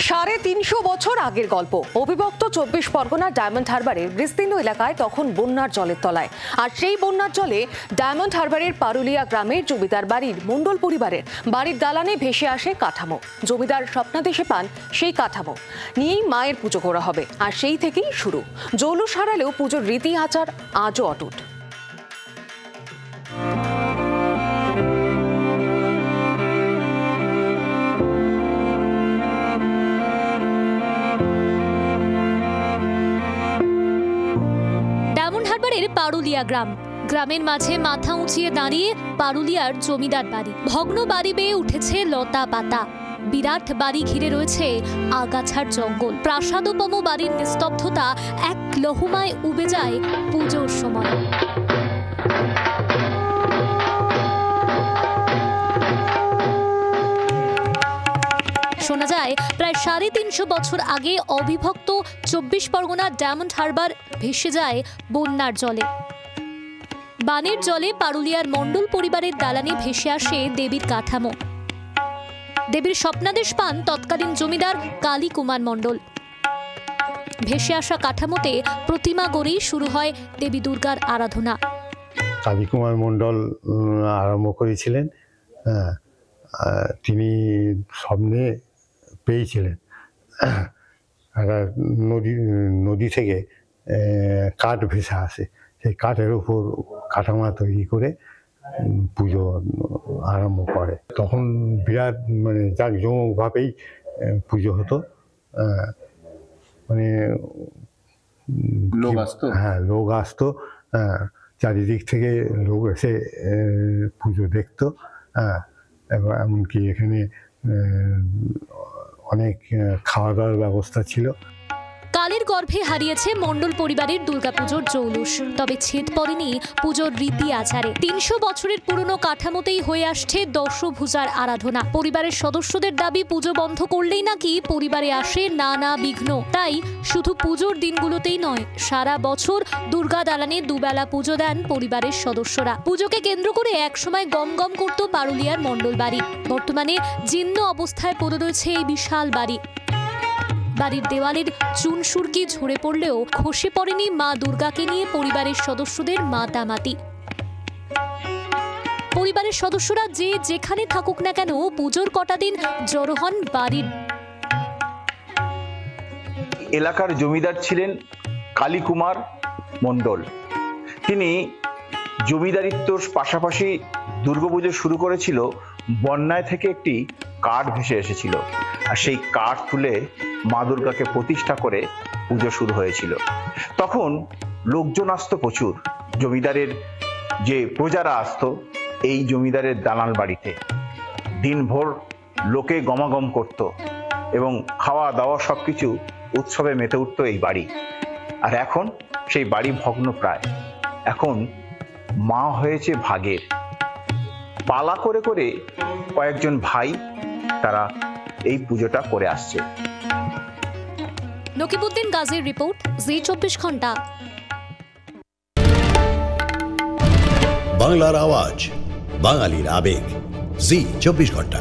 350 বছর আগের গল্প। অবিভক্ত 24 পরগনা ডায়মন্ড হারবারের বিস্তীর্ণ এলাকায় তখন বন্যার জলের তলায়। আর সেই বন্যার জলে ডায়মন্ড হারবারের পারুলিয়া গ্রামের জমিদার বাড়ির মণ্ডল পরিবারের বাড়ির দালানে ভেসে আসে কাঠামো। জমিদার স্বপ্নাদেশে পান সেই কাঠামো নিয়েই মায়ের পুজো করা হবে। আর সেই থেকেই শুরু। জৌলুস হারালেও পুজোর রীতি আচার আজও অটুট। পারুলিয়া গ্রামের মাঝে মাথা উঁচিয়ে দাঁড়িয়ে পারুলিয়ার জমিদার বাড়ি। ভগ্ন বাড়ি বেয়ে উঠেছে লতা পাতা, বিরাট বাড়ি ঘিরে রয়েছে আগাছার জঙ্গল। প্রাসাদোপম বাড়ির নিস্তব্ধতা এক লহুমায় উবে যায় পুজোর সময়। শোনা যায় প্রায় 350 বছর আগে অবিভক্ত 24 পরগনা ডায়মন্ড হারবার ভেসে যায় বন্যার জলে। বানের জলে পারুলিয়ার মণ্ডল পরিবারের দালানে ভেসে আসে দেবীর কাঠামো। দেবীর স্বপ্নাদেশ পান তৎকালীন জমিদার কালী কুমার মণ্ডল। ভেসে আসা কাঠামোতে প্রতিমা গড়েই শুরু হয় দেবী দুর্গার আরাধনা। কালী কুমার মণ্ডল আরম্ভ করেছিলেন। তিনি স্বপ্নে পেয়েছিলেন একটা নদী থেকে কাঠ ভেসে আসে, সেই কাঠের উপর কাঠামো তৈরি করে পুজো আরম্ভ করে। তখন বিরাট জাঁকজমকভাবেই পুজো হতো। লোক আসতো, চারিদিক থেকে লোক এসে পুজো দেখতো। এবং এমনকি এখানে অনেক খাওয়া দাওয়ার ব্যবস্থা ছিল। কালের গর্ভে হারিয়েছে মণ্ডল পরিবারের দুর্গাপুজোর জৌলুস, তবে ছেদ পড়েনি পুজোর রীতি আচারে। 300 বছরের পুরনো কাঠামোতেই হয়ে আসছে দশভুজার আরাধনা। পরিবারের সদস্যদের দাবি পুজো বন্ধ করলেই নাকি পরিবারে আসে নানা বিঘ্ন। তাই শুধু পুজোর দিনগুলোতেই নয়, সারা বছর দুর্গা দালানে দুবেলা পুজো দেন পরিবারের সদস্যরা। পুজোকে কেন্দ্র করে একসময় গম গম করত পারুলিয়ার মণ্ডল বাড়ি। বর্তমানে জীর্ণ অবস্থায় পড়ে রয়েছে এই বিশাল বাড়ি। বাড়ির দেওয়ালের চুন সুরকি ঝরে পড়লেও খসে পড়েনি মা দুর্গাকে নিয়ে পরিবারের সদস্যদের মাতামাতি। পরিবারের সদস্যরা যে যেখানে থাকুক না কেন পুজোর কটা দিন জড়ো হন বাড়ির। এলাকার জমিদার ছিলেন কালী কুমার মণ্ডল। তিনি জমিদারিত্বর পাশাপাশি দুর্গাপুজো শুরু করেছিল বন্যায় থেকে একটি কাঠ ভেসে এসেছিল, আর সেই কাঠ তুলে মা দুর্গাকে প্রতিষ্ঠা করে পুজো শুরু হয়েছিল। তখন লোকজন আসতো প্রচুর। জমিদারের যে প্রজারা আসতো এই জমিদারের দালান বাড়িতে, দিনভর লোকে গমাগম করত এবং খাওয়া দাওয়া সবকিছু উৎসবে মেতে উঠত এই বাড়ি। আর এখন সেই বাড়ি ভগ্ন প্রায়। এখন মা হয়েছে ভাগের। পালা করে করে কয়েকজন ভাই তারা এই পুজোটা করে আসছে। নকিবউদ্দিন গাজীর রিপোর্ট, জি 24 ঘন্টা। বাংলার আওয়াজ, বাঙালির আবেগ, জি 24 ঘন্টা।